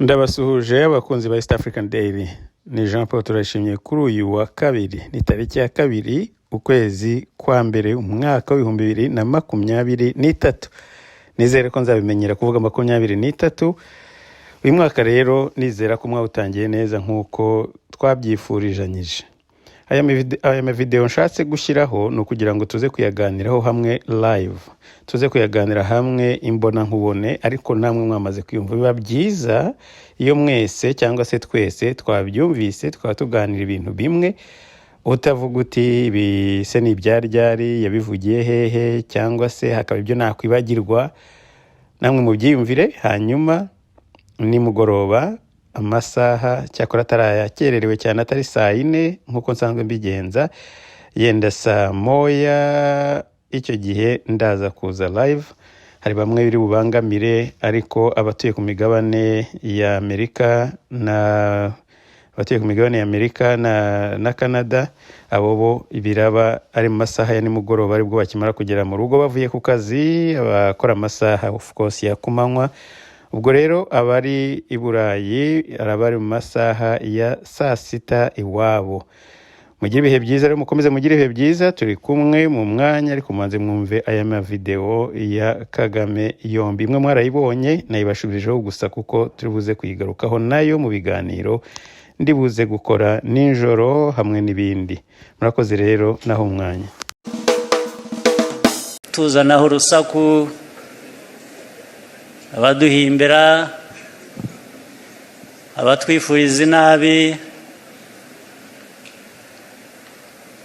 Ndabasuhuje abakunzi ba East African Daily. Ni Jean Paul turashimye kuri uyu wa kabiri. Ni tariki ya kabiri ukwezi kwa mbere umwaka wa 2023. Nizere ko nzabimenyera kuvuga 23. Uyu mwaka rero nizera ko mwawutangiye neza nkuko twabyifurijanyije. Aya video nshatse gushyiraho no kugira ngo tuze kuyaganiraho hamwe live. Tuze kuyaganira hamwe imbona nkubone ariko namwe mwamaze kwiyumva biba byiza iyo mwese cyangwa se twese twabyumvise twatuganira ibintu bimwe utavuga uti bise ni ibyaryari yabivugiye hehe cyangwa se hakaba ibyo nakwibagirwa namwe mubyiyumvire hanyuma ni mugoroba amasaha cyakora atarayakererewe cyane atari saa 4 nkuko nsanzwe mbigenza yenda saa moya icyo gihe ndaza kuza live. Hari bamwe biri bubangamire ariko abatuye ku migabane ya Amerika na Canada abo bo biraba ari mu masaha ya nimugoroba aribwo bakimara kugera mu rugo bavuye ku kazi abakora amasaha of course ya kumanywa. Ubwo rero abari i Burayi arabari mu masaha ya saa 6 iwabo. Mugire ibihe byiza rero mukomeze mugire ibihe byiza turi kumwe mu mwanya ariko mubanze mwumve aya video ya Kagame Yombi. Imwe mwarayibonye nayibashubirijeho gusa kuko turi buze kuyigarukaho nayo mu biganiro ndibuze gukora ninjoro hamwe n'ibindi. Murakoze rero naho umwanya. Tuzanaho urusaku abaduhimbira abatwifuriza inabi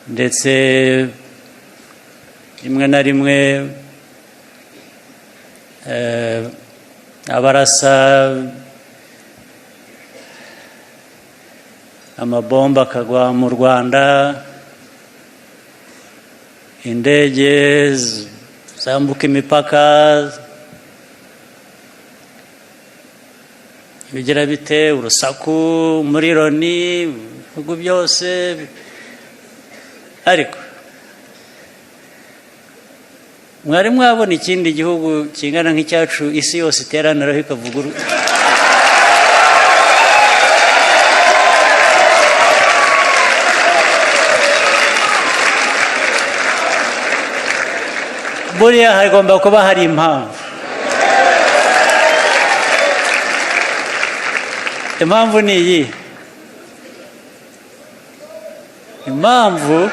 ndetse rimwe na rimwe abarasa amabomba akagwa mu Rwanda, indege zambuka imipaka bigira bite urusaku muri Loni ibihugu byose ariko mwari mwabona ikindi gihugu kingana nk'icyacu isi yose iteraniraho ikavuga buriya hagomba kuba hari impamvu. Impamvu ni iyi. Impamvu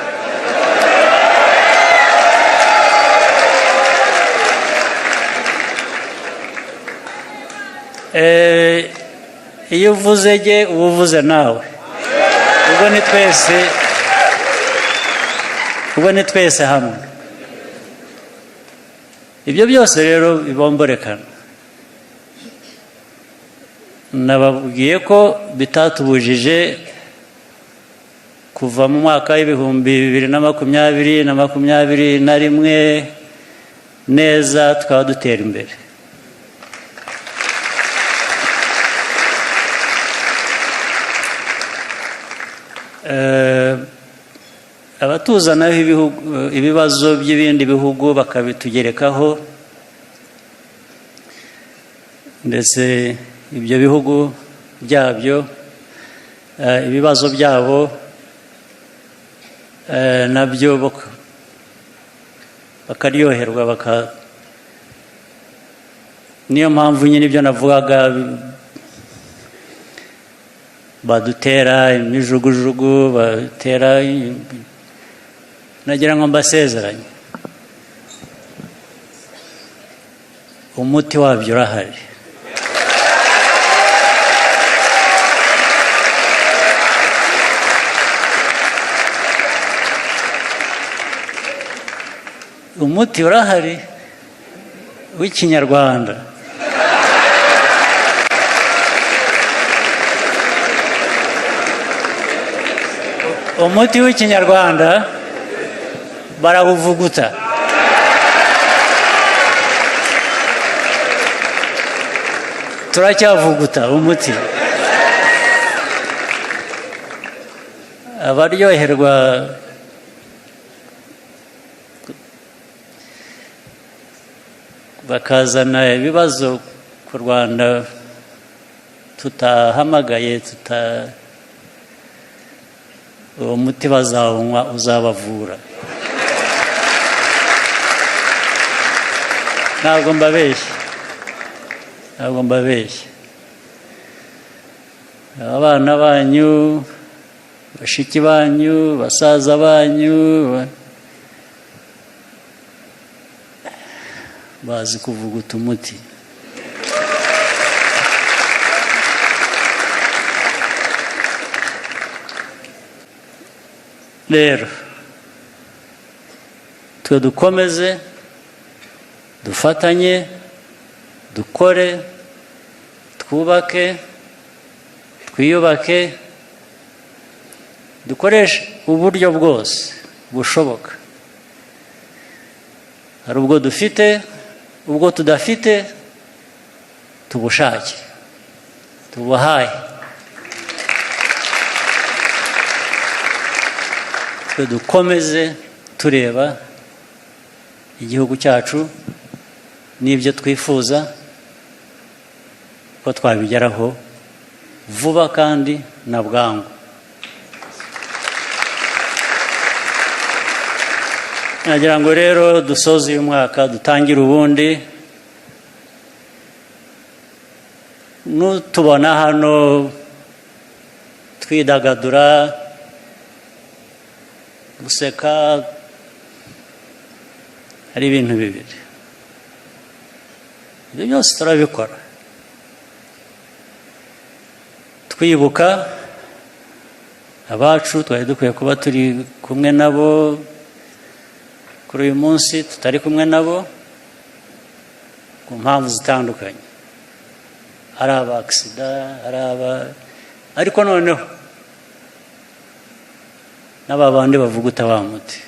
iyo uvuze ge uba uvuze nawe. Ubwo ni twese hamwe. Ibyo byose rero bibomborekana. Nababwiye ko bitatubujije kuva mu mwaka w'ibihumbi 2021 neza tukaba dutera imbere. Abatuzanaho ibibazo by'ibindi bihugu bakabitugerekaho ndetse ibyo bihugu byabyo ibibazo byabo nabyo bakaryoherwa niyo mpamvu nyine ibyo navugaga badutera imijugujugu batera nagira ngo mbasezeranye umuti wabyo urahari. Umuti urahari w'ikinyarwanda. Umuti w'ikinyarwanda barawuvuguta. Turacyavuguta umuti. Abaryoherwa bakazana ibibazo ku Rwanda tutahamagaye uwo muti bazawunywa uzabavura. Ntabwo mbabeshya. Abana banyu, bashiki banyu, basaza banyu bazi kuvuguta umuti. Rero twe dukomeze dufatanye, dukore, twubake, twiyubake, dukoreshe uburyo bwose bushoboka. Hari ubwo dufite, ubwo tudafite, tubushake, tubuhaye. Twe dukomeze tureba igihugu cyacu n'ibyo twifuza ko twabigeraho vuba kandi na bwangu. Nagira ngo rero dusoze uyu mwaka dutangire ubundi. Nutubona hano twidagadura, guseka, hari ibintu bibiri. Ibyo byose turabikora twibuka abacu twari dukwiye kuba turi kumwe nabo kuri uyu munsi, tutari kumwe nabo ku mpamvu zitandukanye. Ari aba-aksida, ariko noneho n'aba bandi bavuguta wa muti.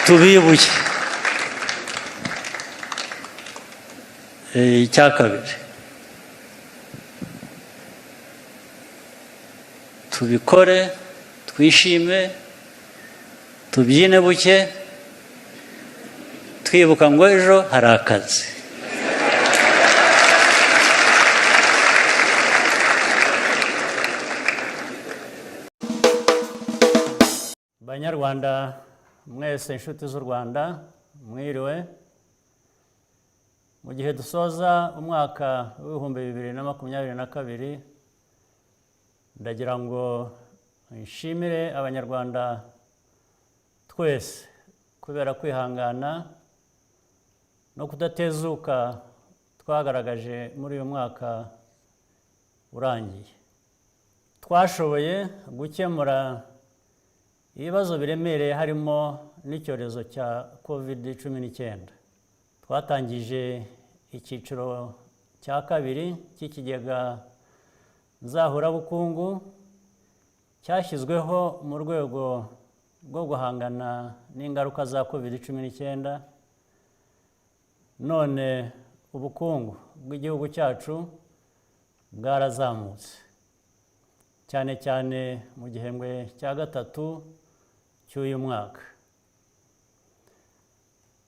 Tubibuke. Icya kabiri, tubikore, twishime, tubyine buke, twibuka ngo ejo hari akazi. Banyarwanda mwese, inshuti z'u Rwanda, mwiriwe. Mu gihe dusoza umwaka w'2022, ndagira ngo nshimire abanyarwanda twese kubera kwihangana no kudatezuka twagaragaje muri uyu mwaka urangiye. Twashoboye gukemura ibibazo biremereye harimo n'icyorezo cya COVID-19. Twatangije icyiciro cya kabiri cy'ikigega nzahurabukungu cyashyizweho mu rwego rwo guhangana n'ingaruka za COVID-19. None ubukungu bw'igihugu cyacu bwarazamutse, cyane cyane mu gihembwe cya gatatu cy'uyu mwaka.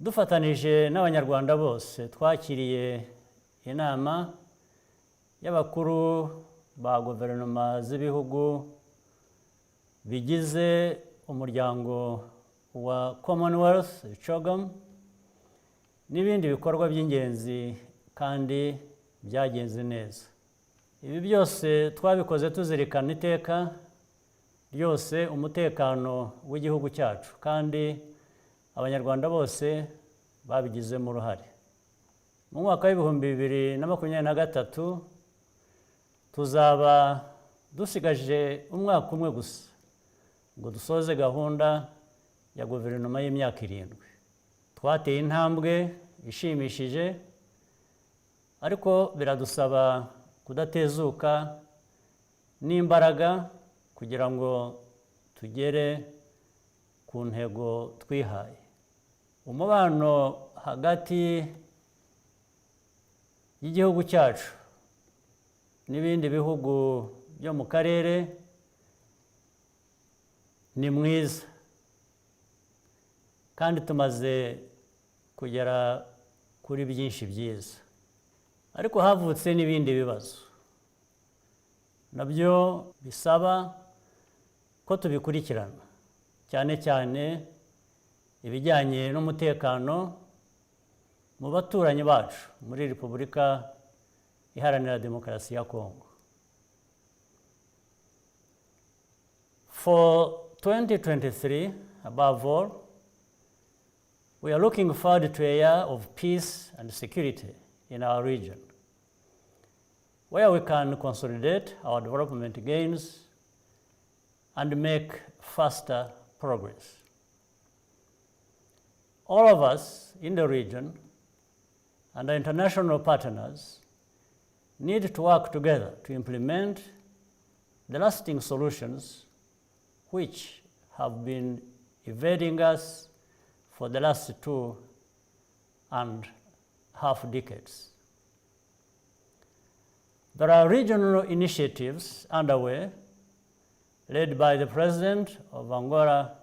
Dufatanije n'abanyarwanda bose, twakiriye inama y'abakuru ba guverinoma z'ibihugu bigize umuryango wa Commonwealth, Kagame, n'ibindi bikorwa by'ingenzi kandi byagenze neza. Ibi byose twabikoze tuzirikana iteka ryose umutekano w'igihugu cyacu, kandi abanyarwanda bose babigizemo uruhare. Mu mwaka w'2023 tuzaba dusigaje umwaka umwe gusa ngo dusoze gahunda ya guverinoma y'imyaka 7. Twateye intambwe ishimishije, ariko biradusaba kudatezuka n'imbaraga kugira ngo tugere ku ntego twihaye. Umubano hagati y'igihugu cyacu n'ibindi bihugu byo mu karere ni mwiza, kandi tumaze kugera kuri byinshi byiza, ariko havutse n'ibindi bibazo nabyo bisaba ko tubikurikirana, cyane cyane ibijyanye n'umutekano mu baturanyi bacu muri Repubulika Iharanira Demokarasi ya Congo. For 2023, above all, we are looking forward to a year of peace and security in our region, where we can consolidate our development gains and make faster progress. All of us in the region and our international partners need to work together to implement the lasting solutions which have been evading us for the last 2.5 decades. There are regional initiatives underway led by the President of Angola,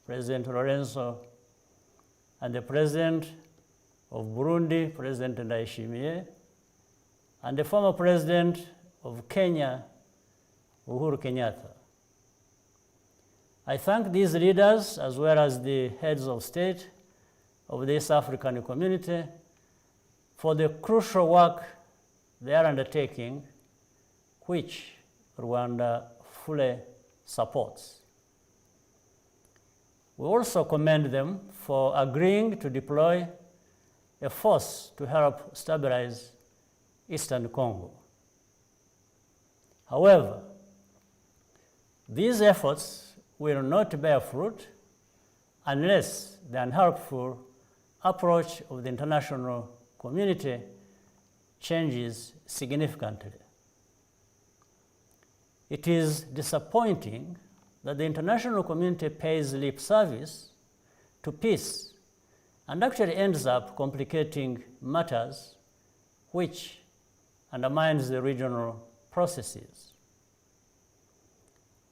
President Lorenzo, and the President of Burundi, President Ndayishimiye, and the former President of Kenya, Uhuru Kenyatta. I thank these leaders, as well as the heads of state of this African community, for the crucial work they are undertaking, which Rwanda fully supports. We also commend them for agreeing to deploy a force to help stabilize Eastern Congo. However, these efforts will not bear fruit unless the unhelpful approach of the international community changes significantly. It is disappointing that the international community pays lip service to peace and actually ends up complicating matters, which undermines the regional processes.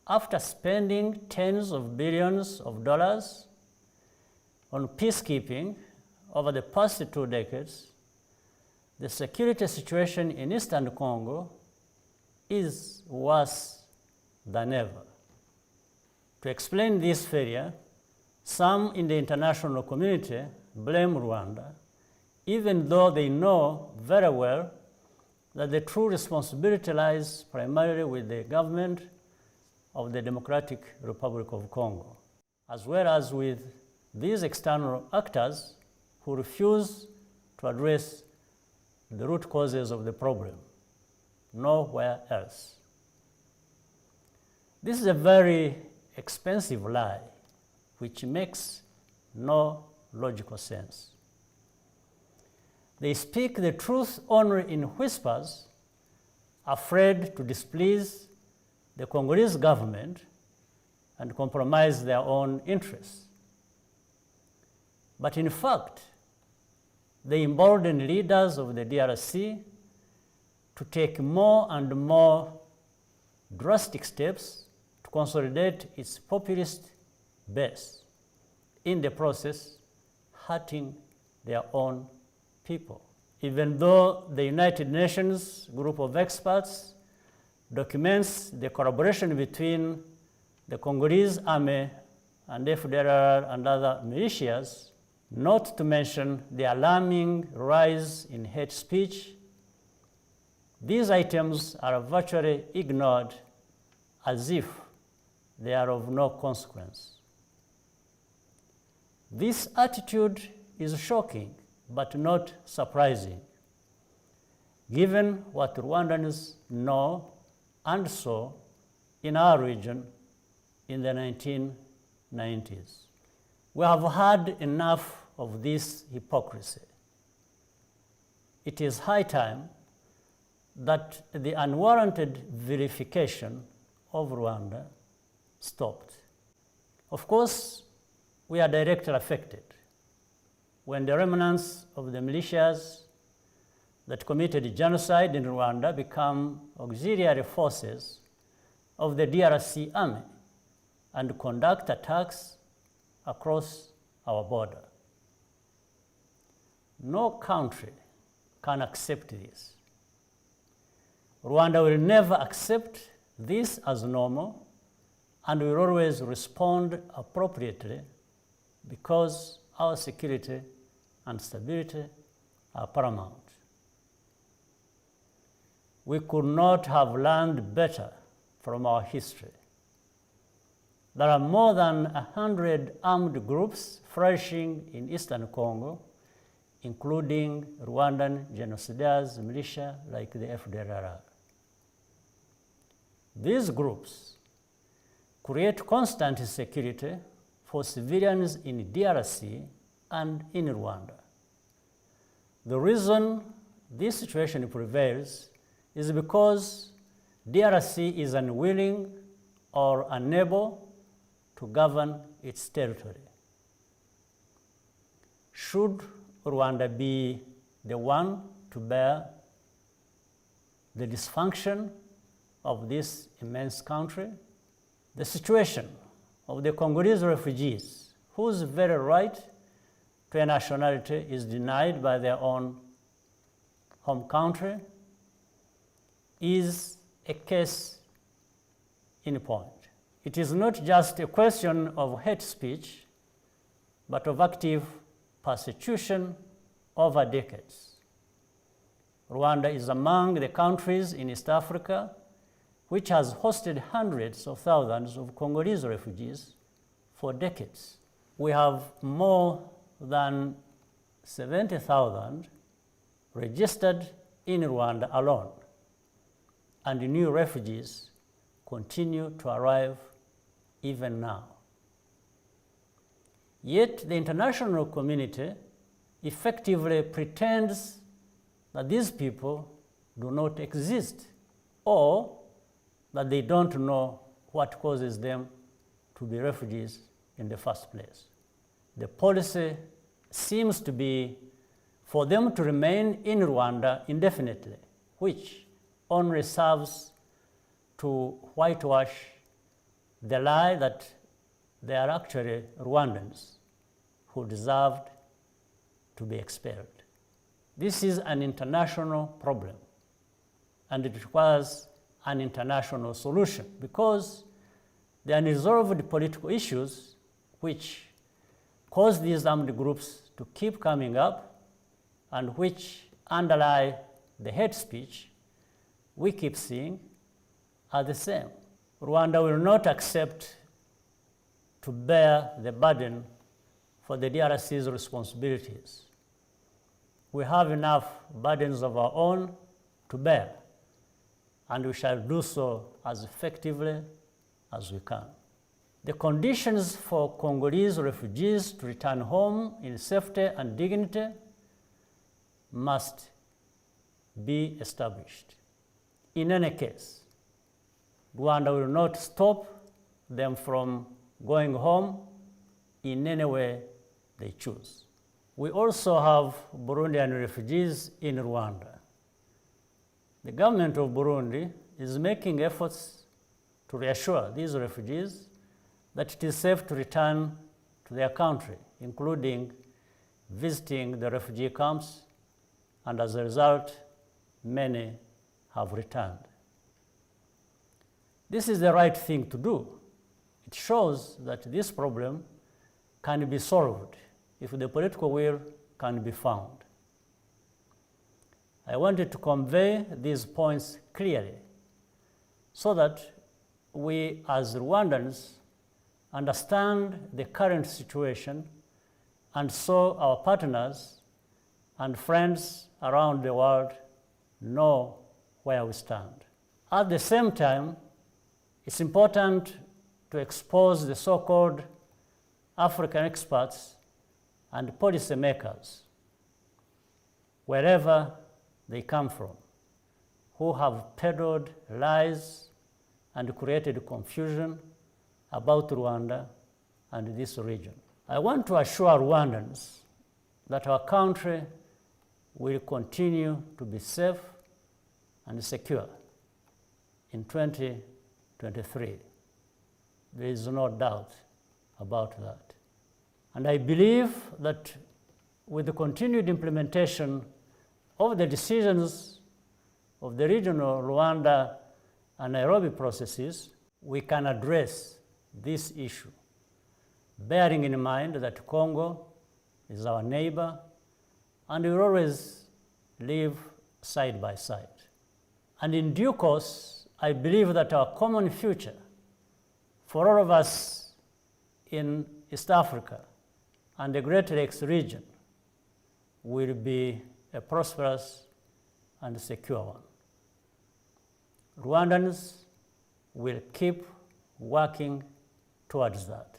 After spending tens of billions of dollars on peacekeeping over the past 2 decades, the security situation in Eastern Congo is worse than ever. To explain this failure, some in the international community blame Rwanda, even though they know very well that the true responsibility lies primarily with the government of the Democratic Republic of Congo, as well as with these external actors who refuse to address the root causes of the problem, nowhere else. This is a very expensive lie, which makes no logical sense. They speak the truth only in whispers, afraid to displease the Congolese government and compromise their own interests. But in fact, they embolden leaders of the DRC to take more and more drastic steps to consolidate its populist base, in the process hurting their own people. Even though the United Nations group of experts documents the collaboration between the Congolese army and FDLR and other militias, not to mention the alarming rise in hate speech, these items are virtually ignored as if they are of no consequence. This attitude is shocking but not surprising, given what Rwandans know and saw in our region in the 1990s. We have had enough of this hypocrisy. It is high time that the unwarranted vilification of Rwanda stopped. Of course, we are directly affected when the remnants of the militias that committed genocide in Rwanda become auxiliary forces of the DRC army and conduct attacks across our border. No country can accept this. Rwanda will never accept this as normal and will always respond appropriately because our security and stability are paramount. We could not have learned better from our history. There are more than 100 armed groups flourishing in eastern Congo, including Rwandan genocidaires militia like the FDLR. These groups create constant insecurity for civilians in DRC and in Rwanda. The reason this situation prevails is because DRC is unwilling or unable to govern its territory. Should Rwanda be the one to bear the dysfunction of this immense country? The situation of the Congolese refugees, whose very right to a nationality is denied by their own home country, is a case in point. It is not just a question of hate speech, but of active persecution over decades. Rwanda is among the countries in East Africa which has hosted hundreds of thousands of Congolese refugees for decades. We have more than 70,000 registered in Rwanda alone, and new refugees continue to arrive even now. Yet the international community effectively pretends that these people do not exist, or that they don't know what causes them to be refugees in the first place. The policy seems to be for them to remain in Rwanda indefinitely, which only serves to whitewash the lie that they are actually Rwandans who deserved to be expelled. This is an international problem, and it requires an international solution because the unresolved political issues which cause these armed groups to keep coming up and which underlie the hate speech we keep seeing are the same. Rwanda will not accept to bear the burden for the DRC's responsibilities. We have enough burdens of our own to bear, and we shall do so as effectively as we can. The conditions for Congolese refugees to return home in safety and dignity must be established. In any case, Rwanda will not stop them from going home in any way they choose. We also have Burundian refugees in Rwanda. The government of Burundi is making efforts to reassure these refugees that it is safe to return to their country, including visiting the refugee camps, and as a result, many have returned. This is the right thing to do. It shows that this problem can be solved if the political will can be found. I wanted to convey these points clearly so that we as Rwandans understand the current situation, and so our partners and friends around the world know where we stand. At the same time, it's important to expose the so-called African experts and policymakers, wherever they come from, who have peddled lies and created confusion about Rwanda and this region. I want to assure Rwandans that our country will continue to be safe and secure in 2023. There is no doubt about that. And I believe that with the continued implementation of the decisions of the regional Rwanda and Nairobi processes, we can address this issue, bearing in mind that Congo is our neighbor and we will always live side by side. And in due course, I believe that our common future for all of us in East Africa and the Greater Lakes region will be a prosperous and secure one. Rwandans will keep working towards that.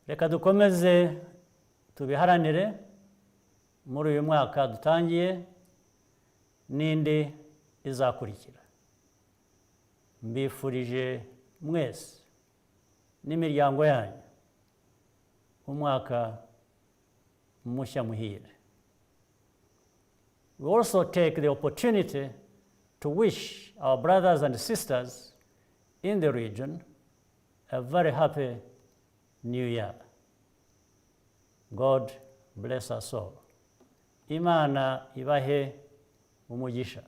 Reka dukomeze tubiharanire muri uyu mwaka dutangiye n'indi izakurikira. Mbifurije mwese n'imiryango yanyu umwaka mushya muhire. We also take the opportunity to wish our brothers and sisters in the region a very happy New Year. God bless us all. Imana ibahe umugisha.